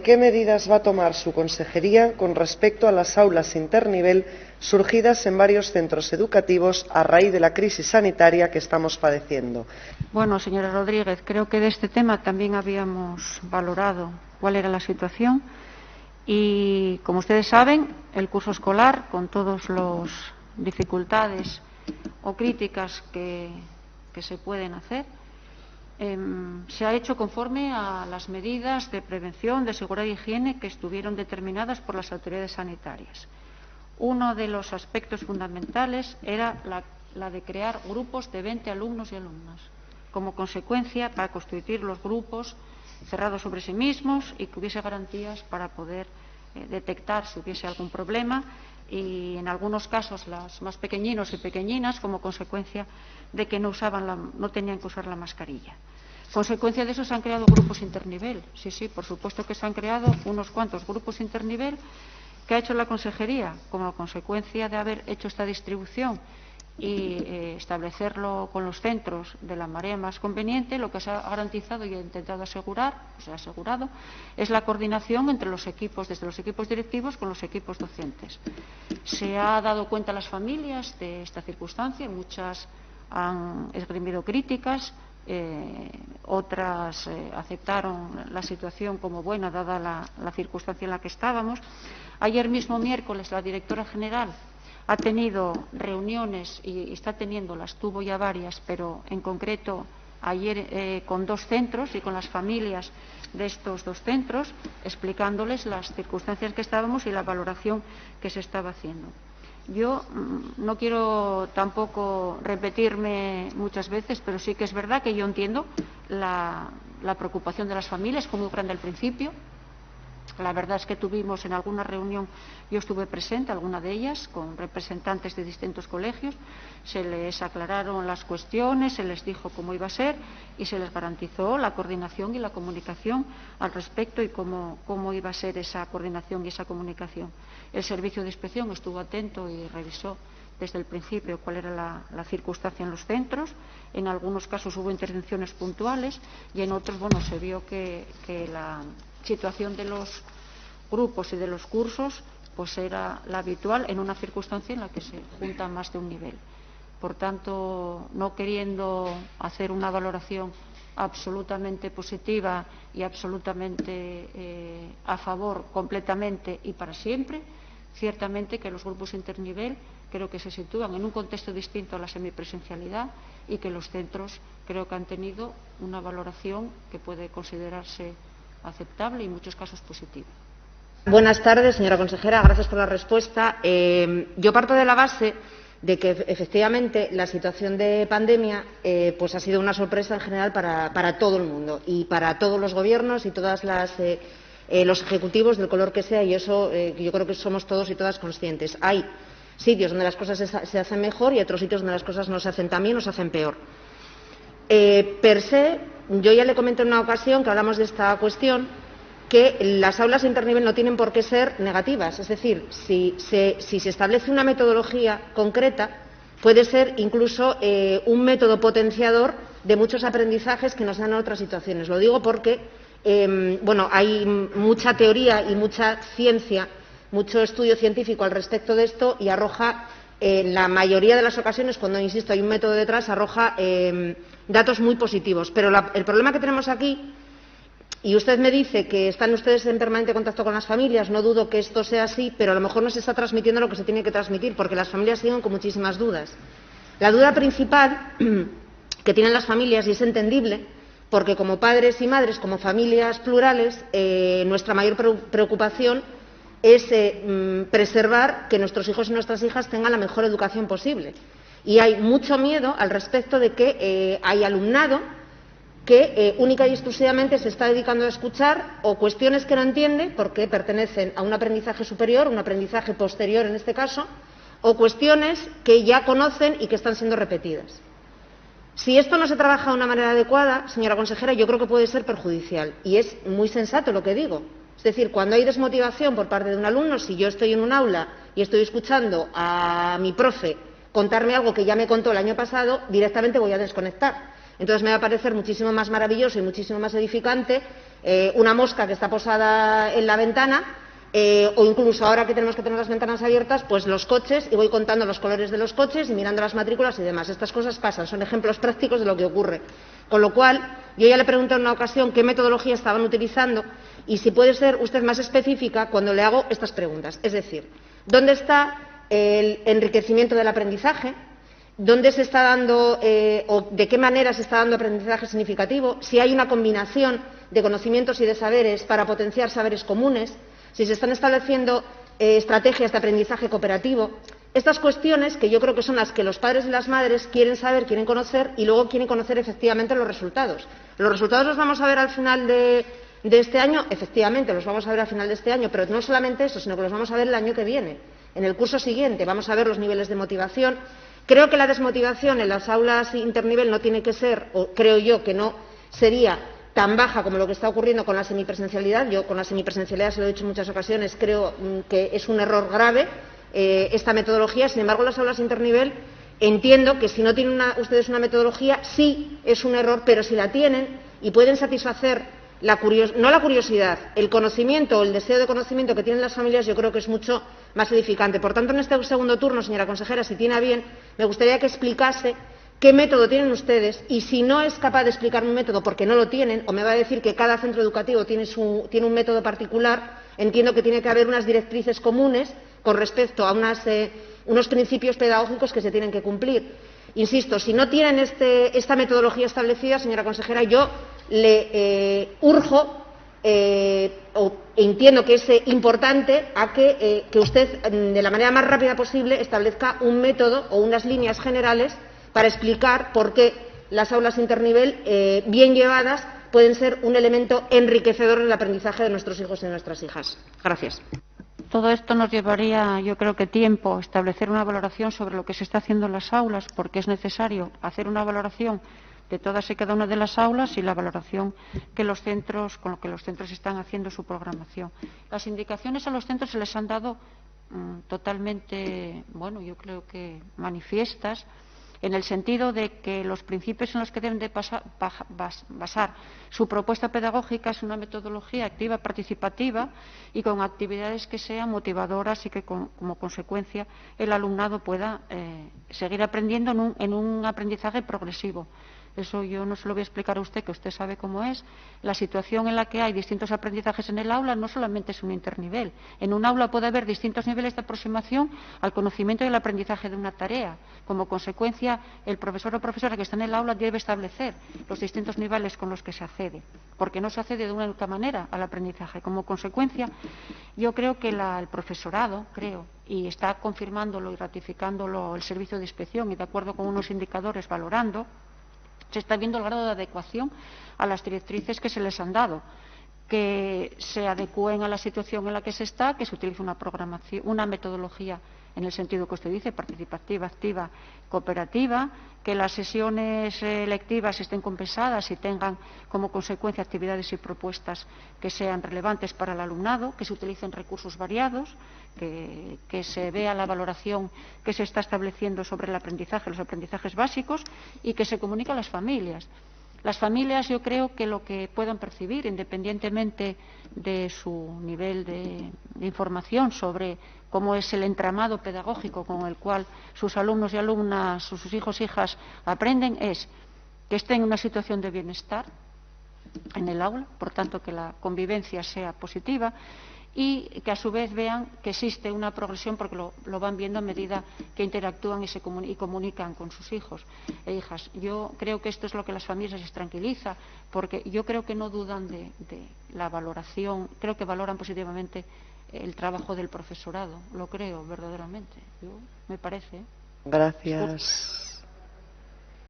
¿Qué medidas va a tomar su consejería con respecto a las aulas internivel surgidas en varios centros educativos a raíz de la crisis sanitaria que estamos padeciendo? Bueno, señora Rodríguez, creo que de este tema también habíamos valorado cuál era la situación y, como ustedes saben, el curso escolar, con todas las dificultades o críticas que se pueden hacer, se ha hecho conforme a las medidas de prevención, de seguridad e higiene que estuvieron determinadas por las autoridades sanitarias. Uno de los aspectos fundamentales era la de crear grupos de 20 alumnos y alumnas, como consecuencia para constituir los grupos cerrados sobre sí mismos y que hubiese garantías para poder detectar si hubiese algún problema y, en algunos casos, las más pequeñinos y pequeñinas como consecuencia de que no tenían que usar la mascarilla. Consecuencia de eso se han creado grupos internivel. Sí, por supuesto que se han creado unos cuantos grupos internivel. ¿Qué ha hecho la consejería? Como consecuencia de haber hecho esta distribución y establecerlo con los centros de la manera más conveniente, lo que se ha garantizado y ha intentado asegurar, se ha asegurado, es la coordinación entre los equipos, desde los equipos directivos con los equipos docentes. Se ha dado cuenta a las familias de esta circunstancia, muchas han esgrimido críticas, otras aceptaron la situación como buena, dada la circunstancia en la que estábamos. Ayer mismo, miércoles, la directora general ha tenido reuniones y está teniéndolas, tuvo ya varias, pero en concreto ayer con 2 centros y con las familias de estos 2 centros, explicándoles las circunstancias que estábamos y la valoración que se estaba haciendo. Yo no quiero tampoco repetirme muchas veces, pero sí que es verdad que yo entiendo la preocupación de las familias, fue muy grande al principio. La verdad es que tuvimos en alguna reunión, yo estuve presente, alguna de ellas, con representantes de distintos colegios, se les aclararon las cuestiones, se les dijo cómo iba a ser y se les garantizó la coordinación y la comunicación al respecto y cómo iba a ser esa coordinación y esa comunicación. El servicio de inspección estuvo atento y revisó desde el principio cuál era la circunstancia en los centros. En algunos casos hubo intervenciones puntuales y en otros, bueno, se vio que la situación de los grupos y de los cursos pues era la habitual en una circunstancia en la que se junta más de un nivel. Por tanto, no queriendo hacer una valoración absolutamente positiva y absolutamente a favor completamente y para siempre, ciertamente que los grupos internivel creo que se sitúan en un contexto distinto a la semipresencialidad y que los centros creo que han tenido una valoración que puede considerarse aceptable y en muchos casos positiva. Buenas tardes, señora consejera. Gracias por la respuesta. Yo parto de la base de que, efectivamente, la situación de pandemia pues ha sido una sorpresa en general para todo el mundo y para todos los gobiernos y todos los ejecutivos del color que sea, y eso yo creo que somos todos y todas conscientes. Hay sitios donde las cosas se hacen mejor y otros sitios donde las cosas no se hacen tan bien o se hacen peor. Per se, yo ya le comenté en una ocasión que hablamos de esta cuestión, que las aulas internivel no tienen por qué ser negativas. Es decir, si se establece una metodología concreta, puede ser incluso un método potenciador de muchos aprendizajes que nos dan en otras situaciones. Lo digo porque hay mucha teoría y mucha ciencia, mucho estudio científico al respecto de esto y arroja, en la mayoría de las ocasiones, cuando, insisto, hay un método detrás, arroja datos muy positivos. Pero el problema que tenemos aquí, y usted me dice que están ustedes en permanente contacto con las familias, no dudo que esto sea así, pero a lo mejor no se está transmitiendo lo que se tiene que transmitir, porque las familias siguen con muchísimas dudas. La duda principal que tienen las familias, y es entendible, porque como padres y madres, como familias plurales, nuestra mayor preocupación es preservar que nuestros hijos y nuestras hijas tengan la mejor educación posible. Y hay mucho miedo al respecto de que hay alumnado que única y exclusivamente se está dedicando a escuchar o cuestiones que no entiende porque pertenecen a un aprendizaje superior, un aprendizaje posterior en este caso, o cuestiones que ya conocen y que están siendo repetidas. Si esto no se trabaja de una manera adecuada, señora consejera, yo creo que puede ser perjudicial. Y es muy sensato lo que digo. Es decir, cuando hay desmotivación por parte de un alumno, si yo estoy en un aula y estoy escuchando a mi profe contarme algo que ya me contó el año pasado, directamente voy a desconectar. Entonces me va a parecer muchísimo más maravilloso y muchísimo más edificante una mosca que está posada en la ventana, o incluso ahora que tenemos que tener las ventanas abiertas, pues los coches, y voy contando los colores de los coches y mirando las matrículas y demás. Estas cosas pasan, son ejemplos prácticos de lo que ocurre. Con lo cual, yo ya le pregunté en una ocasión qué metodología estaban utilizando y si puede ser usted más específica cuando le hago estas preguntas. Es decir, ¿dónde está el enriquecimiento del aprendizaje? ¿Dónde se está dando o de qué manera se está dando aprendizaje significativo? Si hay una combinación de conocimientos y de saberes para potenciar saberes comunes, si se están estableciendo estrategias de aprendizaje cooperativo. Estas cuestiones que yo creo que son las que los padres y las madres quieren saber, quieren conocer y luego quieren conocer efectivamente los resultados. ¿Los resultados los vamos a ver al final de este año? Efectivamente, los vamos a ver al final de este año, pero no solamente eso, sino que los vamos a ver el año que viene, en el curso siguiente. Vamos a ver los niveles de motivación. Creo que la desmotivación en las aulas internivel no tiene que ser, o creo yo que no sería tan baja como lo que está ocurriendo con la semipresencialidad. Yo con la semipresencialidad, se lo he dicho en muchas ocasiones, creo que es un error grave esta metodología. Sin embargo, las aulas internivel entiendo que si no tienen ustedes una metodología, sí es un error, pero si la tienen y pueden satisfacer no la curiosidad, el conocimiento o el deseo de conocimiento que tienen las familias, yo creo que es mucho más edificante. Por tanto, en este segundo turno, señora consejera, si tiene a bien, me gustaría que explicase qué método tienen ustedes y si no es capaz de explicar un método porque no lo tienen, o me va a decir que cada centro educativo tiene un método particular, entiendo que tiene que haber unas directrices comunes con respecto a unos principios pedagógicos que se tienen que cumplir. Insisto, si no tienen esta metodología establecida, señora consejera, yo le urjo, o entiendo que es importante, a que usted, de la manera más rápida posible, establezca un método o unas líneas generales para explicar por qué las aulas internivel, bien llevadas, pueden ser un elemento enriquecedor en el aprendizaje de nuestros hijos y de nuestras hijas. Gracias. Todo esto nos llevaría, yo creo que tiempo, establecer una valoración sobre lo que se está haciendo en las aulas, porque es necesario hacer una valoración de todas y cada una de las aulas y la valoración con lo que los centros están haciendo su programación. Las indicaciones a los centros se les han dado totalmente, bueno, yo creo que manifiestas, en el sentido de que los principios en los que deben de basar su propuesta pedagógica es una metodología activa, participativa y con actividades que sean motivadoras y que como consecuencia el alumnado pueda seguir aprendiendo en un aprendizaje progresivo. Eso yo no se lo voy a explicar a usted, que usted sabe cómo es. La situación en la que hay distintos aprendizajes en el aula no solamente es un internivel. En un aula puede haber distintos niveles de aproximación al conocimiento y al aprendizaje de una tarea. Como consecuencia, el profesor o profesora que está en el aula debe establecer los distintos niveles con los que se accede, porque no se accede de una única manera al aprendizaje. Como consecuencia, yo creo que el profesorado, y está confirmándolo y ratificándolo el servicio de inspección y de acuerdo con unos indicadores valorando, se está viendo el grado de adecuación a las directrices que se les han dado, que se adecúen a la situación en la que se está, que se utilice una programación, una metodología en el sentido que usted dice, participativa, activa, cooperativa, que las sesiones lectivas estén compensadas y tengan como consecuencia actividades y propuestas que sean relevantes para el alumnado, que se utilicen recursos variados, que se vea la valoración que se está estableciendo sobre el aprendizaje, los aprendizajes básicos, y que se comunique a las familias. Las familias, yo creo que lo que puedan percibir, independientemente de su nivel de información sobre cómo es el entramado pedagógico con el cual sus alumnos y alumnas, sus hijos e hijas aprenden, es que estén en una situación de bienestar en el aula, por tanto que la convivencia sea positiva, y que a su vez vean que existe una progresión, porque lo van viendo a medida que interactúan y comunican con sus hijos e hijas. Yo creo que esto es lo que las familias les tranquiliza, porque yo creo que no dudan de la valoración, creo que valoran positivamente el trabajo del profesorado, lo creo verdaderamente. Me parece. Gracias.